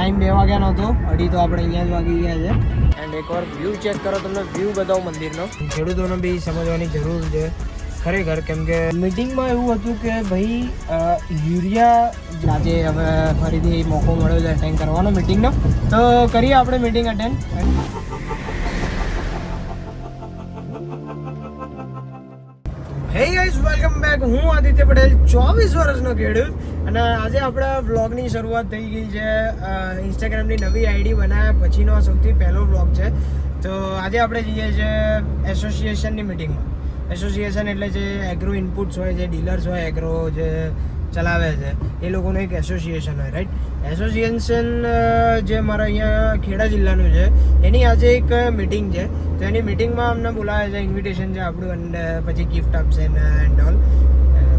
Time 2 વાગ્યાનો હતો, 2:30 તો આપણે અહીંયા જ વાગી ગયા છે. એન્ડ એકવાર વ્યૂ ચેક કરો, તમને વ્યૂ બતાવો મંદિરનો. ખેડૂતોને બી સમજવાની જરૂર છે ખરેખર, કેમ કે મિટિંગમાં એવું હતું કે ભાઈ યુરિયા આજે હવે ફરીથી મોકો મળ્યો છે અટેન્ડ કરવાનો મિટિંગનો, તો કરીએ આપણે meeting attend. Hey guys, welcome back. હું આદિત્ય પટેલ, 24 વર્ષનો ખેડૂત, અને આજે આપણા વ્લોગની શરૂઆત થઈ ગઈ છે. ઇન્સ્ટાગ્રામની નવી આઈડી બનાવ્યા પછીનો આ સૌથી પહેલો વ્લોગ છે. તો આજે આપણે જઈએ છીએ એસોસિએશનની મિટિંગમાં. એસોસિએશન એટલે જે એગ્રો ઇનપુટ્સ હોય, જે ડીલર્સ હોય એગ્રો જે ચલાવે છે, એ લોકોનું એક એસોસિએશન હોય, રાઈટ. એસોસિએશન જે મારા અહીંયા ખેડા જિલ્લાનું છે, એની આજે એક મિટિંગ છે. તો એની મિટિંગમાં અમને બોલાવે છે, ઇન્વિટેશન છે આપણું, અને પછી ગિફ્ટ આપશે ને એન્ડ ઓલ.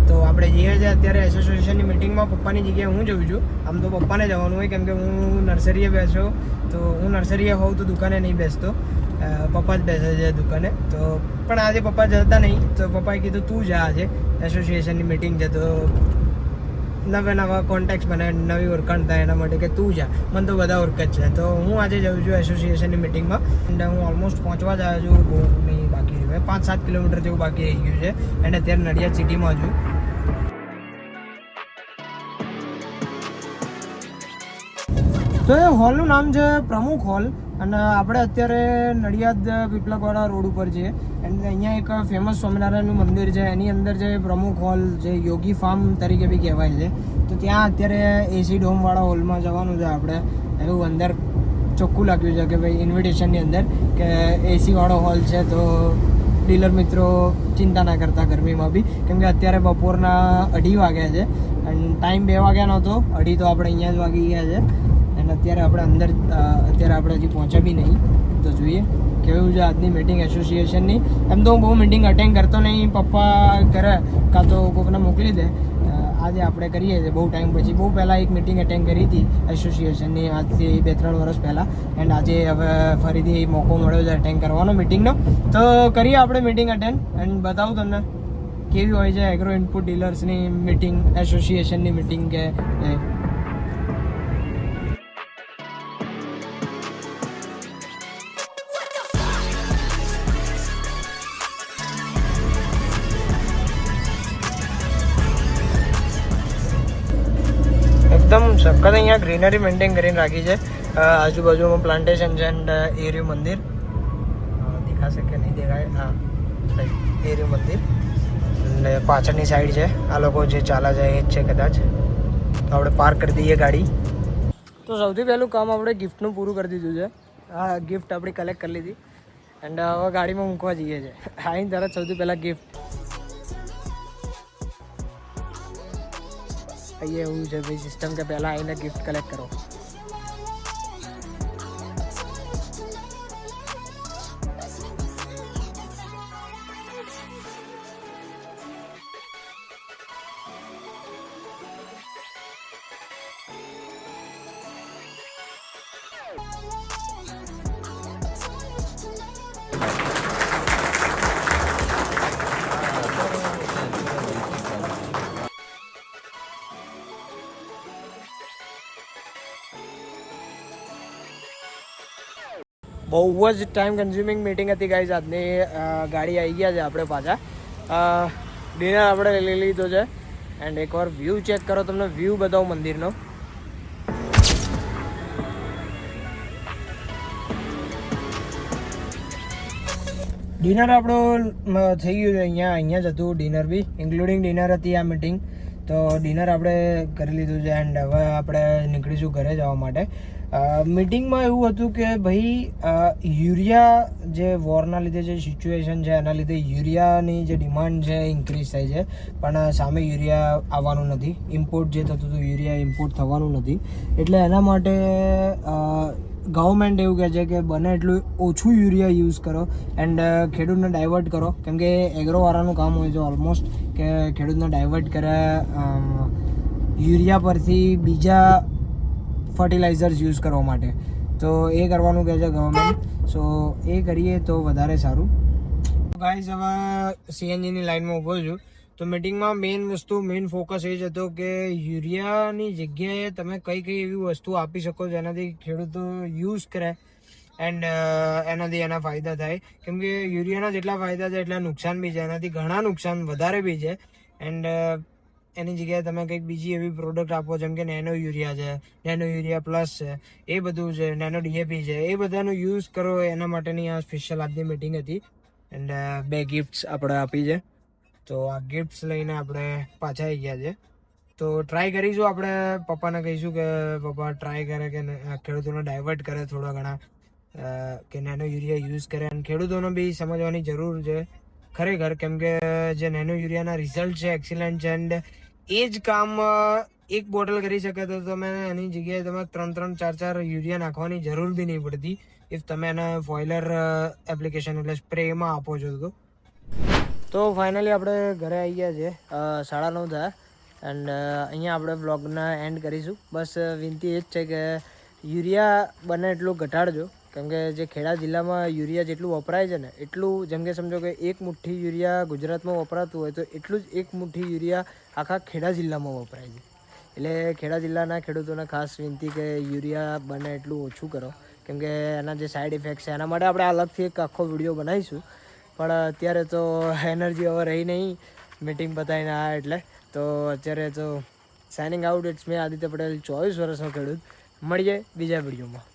તો આપણે જઈએ છીએ અત્યારે એસોસિએશનની મિટિંગમાં. પપ્પાની જગ્યાએ હું જઉં છું. આમ તો પપ્પાને જવાનું હોય, કેમ કે હું નર્સરીએ બેસ્યો, તો હું નર્સરીએ હોઉં તો દુકાને નહીં બેસતો, પપ્પા જ બેસે છે દુકાને. તો પણ આજે પપ્પા જતા નહીં, તો પપ્પાએ કીધું તું જા, આજે એસોસિએશનની મિટિંગ છે, તો નવા કોન્ટેક્ટ બને, નવી ઓળખાણ થાય એના માટે કે તું જા. મને તો બધા ઓળખ જ છે. તો હું આજે જાઉં છું એસોસિએશનની મિટિંગમાં. એન્ડ હું ઓલમોસ્ટ પહોંચવા જ આવ્યો છું. બહુ નહીં બાકી રહ્યું, 5-7 કિલોમીટર જેવું બાકી રહી ગયું છે. અને અત્યારે નડિયાદ સિટીમાં છું. તો એ હોલનું નામ છે પ્રમુખ હોલ, અને આપણે અત્યારે નડિયાદ પીપલાકવાડા રોડ ઉપર છીએ. એન્ડ અહીંયા એક ફેમસ સ્વામિનારાયણનું મંદિર છે, એની અંદર જે પ્રમુખ હોલ જે યોગી ફાર્મ તરીકે બી કહેવાય છે. તો ત્યાં અત્યારે એસી ડોમવાળા હોલમાં જવાનું છે આપણે. એવું અંદર ચોખ્ખું લાગ્યું છે કે ભાઈ ઇન્વિટેશનની અંદર કે એસીવાળો હોલ છે, તો ડીલર મિત્રો ચિંતા ના કરતા ગરમીમાં બી, કેમ કે અત્યારે બપોરના 2:30 વાગ્યા છે. એન્ડ ટાઈમ 2 વાગ્યાનો હતો, 2:30 તો આપણે અહીંયા જ વાગી ગયા છે. અને અત્યારે આપણે અંદર અત્યારે આપણે હજી પહોંચ્યા બી નહીં. તો જોઈએ કેવું છે આજની મિટિંગ એસોસિએશનની. એમ તો હું બહુ મિટિંગ અટેન્ડ કરતો નહીં, પપ્પા કરે કાં તો કોકને મોકલી દે. આજે આપણે કરીએ છીએ બહુ ટાઈમ પછી. બહુ પહેલાં એક મિટિંગ અટેન્ડ કરી હતી એસોસિએશનની, આજથી 2-3 વર્ષ પહેલાં. એન્ડ આજે હવે ફરીથી મોકો મળ્યો છે અટેન્ડ કરવાનો મિટિંગનો. તો કરીએ આપણે મિટિંગ અટેન્ડ, એન્ડ બતાવું તમને કેવી હોય છે એગ્રો ઇનપુટ ડીલર્સની મિટિંગ, એસોસિએશનની મિટિંગ કે એકદમ સખત અહીંયા ગ્રીનરી મેન્ટેન કરીને રાખી છે. આજુબાજુમાં પ્લાન્ટેશન છે એન્ડ એર્યું મંદિર દેખાશે કે નહીં દેખાય, હા એર્યું મંદિર. અને પાછળની સાઈડ છે આ લોકો જે ચાલા જાય એ જ છે કદાચ. તો આપણે પાર્ક કરી દઈએ ગાડી. તો સૌથી પહેલું કામ આપણે ગિફ્ટનું પૂરું કરી દીધું છે. આ ગિફ્ટ આપણી કલેક્ટ કરી લીધી એન્ડ હવે ગાડીમાં મૂકવા જઈએ છીએ. આવીને તરત સૌથી પહેલાં ગિફ્ટ અહીંયા એવું છે ભાઈ સિસ્ટમ કે પહેલાં આવીને ગિફ્ટ કલેક્ટ કરો. બહુ જ ટાઈમ કન્ઝ્યુમિંગ મિટિંગ હતી ગાઈઝ આજની. ગાડી આવી ગયા છે આપણે પાછા. ડિનર આપણે લઈ લીધો છે એન્ડ એકવાર વ્યૂ ચેક કરો, તમને વ્યૂ બતાવો મંદિરનો. ડિનર આપણું થઈ ગયું છે અહીંયા જ હતું ડિનર બી, ઇન્ક્લુડિંગ ડિનર હતી આ મિટિંગ. તો ડિનર આપણે કરી લીધું છે એન્ડ હવે આપણે નીકળીશું ઘરે જવા માટે. મિટિંગમાં એવું હતું કે ભાઈ યુરિયા જે વોરના લીધે જે સિચ્યુએશન છે એના લીધે યુરિયાની જે ડિમાન્ડ છે ઇન્ક્રીઝ થાય છે, પણ સામે યુરિયા આવવાનું નથી. ઇમ્પોર્ટ જે થતું હતું યુરિયા ઇમ્પોર્ટ થવાનું નથી. એટલે એના માટે ગવર્મેન્ટ એવું કહે છે કે બને એટલું ઓછું યુરિયા યુઝ કરો એન્ડ ખેડૂતને ડાયવર્ટ કરો, કેમ કે એગ્રોવાળાનું કામ હોય છે ઓલમોસ્ટ કે ખેડૂતને ડાયવર્ટ કરે યુરિયા પરથી બીજા ફર્ટિલાઇઝર્સ યુઝ કરવા માટે. તો એ કરવાનું કહે છે ગવર્મેન્ટ. સો એ કરીએ તો વધારે સારું. ગાઈઝ હવે સીએનજીની લાઇનમાં ઊભો છું તો મીટિંગમાં મેઇન ફોકસ એ જ હતો કે યુરિયાની જગ્યાએ તમે કઈ એવી વસ્તુ આપી શકો જેનાથી ખેડૂતો યુઝ કરે એન્ડ એનાથી એના ફાયદા થાય. કેમ કે યુરિયાના જેટલા ફાયદા છે એટલા નુકસાન બી છે, એનાથી ઘણા નુકસાન વધારે બી છે. એન્ડ એની જગ્યાએ તમે કંઈક બીજી એવી પ્રોડક્ટ આપો જેમ કે નેનો યુરિયા છે, નેનો યુરિયા પ્લસ છે, એ બધું છે, નેનો ડીએપી છે, એ બધાનો યુઝ કરો એના માટેની આ સ્પેશિયલ આજની મિટિંગ હતી. એન્ડ 2 ગિફ્ટ્સ આપણે આપી છે. તો આ ગિફ્ટ્સ લઈને આપણે પાછા આવી ગયા છે. તો ટ્રાય કરીશું, આપણે પપ્પાને કહીશું કે પપ્પા ટ્રાય કરે કે ખેડૂતોને ડાયવર્ટ કરે થોડા ઘણા કે નેનો યુરિયા યુઝ કરે. અને ખેડૂતોને બી સમજવાની જરૂર છે ખરેખર, કેમ કે જે નેનો યુરિયાના રિઝલ્ટ છે એક્સિલન્ટ છે. એન્ડ એ જ કામ એક બોટલ કરી શકે તો તમે એની જગ્યાએ તમે 3-3, 4-4 યુરિયા નાખવાની જરૂર બી નહીં પડતી ઇફ તમે એને ફોઇલર એપ્લિકેશન એટલે સ્પ્રેમાં આપો છો તો ફાઇનલી આપણે ઘરે આવી ગયા છે, 9:30 થયા. એન્ડ અહીંયા આપણે વ્લોગના એન્ડ કરીશું. બસ વિનંતી એ જ છે કે યુરિયા બને એટલું ઘટાડજો, કેમ કે જે ખેડા જિલ્લામાં યુરિયા જેટલું વપરાય છે ને એટલું, જેમ કે સમજો કે 1 મુઠ્ઠી યુરિયા ગુજરાતમાં વપરાતું હોય તો એટલું જ 1 મુઠ્ઠી યુરિયા આખા ખેડા જિલ્લામાં વપરાય છે. એટલે ખેડા જિલ્લાના ખેડૂતોને ખાસ વિનંતી કે યુરિયા બને એટલું ઓછું કરો, કેમ કે એના જે સાઈડ ઇફેક્ટ છે એના માટે આપણે અલગથી એક આખો વિડીયો બનાવીશું. પણ અત્યારે તો એનર્જી હવે રહી નહીં મીટિંગ પતાવીને આવ્યા એટલે. તો અત્યારે તો સાઇનિંગ આઉટ. ઇટ્સ મી આદિત્ય પટેલ, 24 વર્ષનો ખેડૂત. મળીએ બીજા વિડીયોમાં.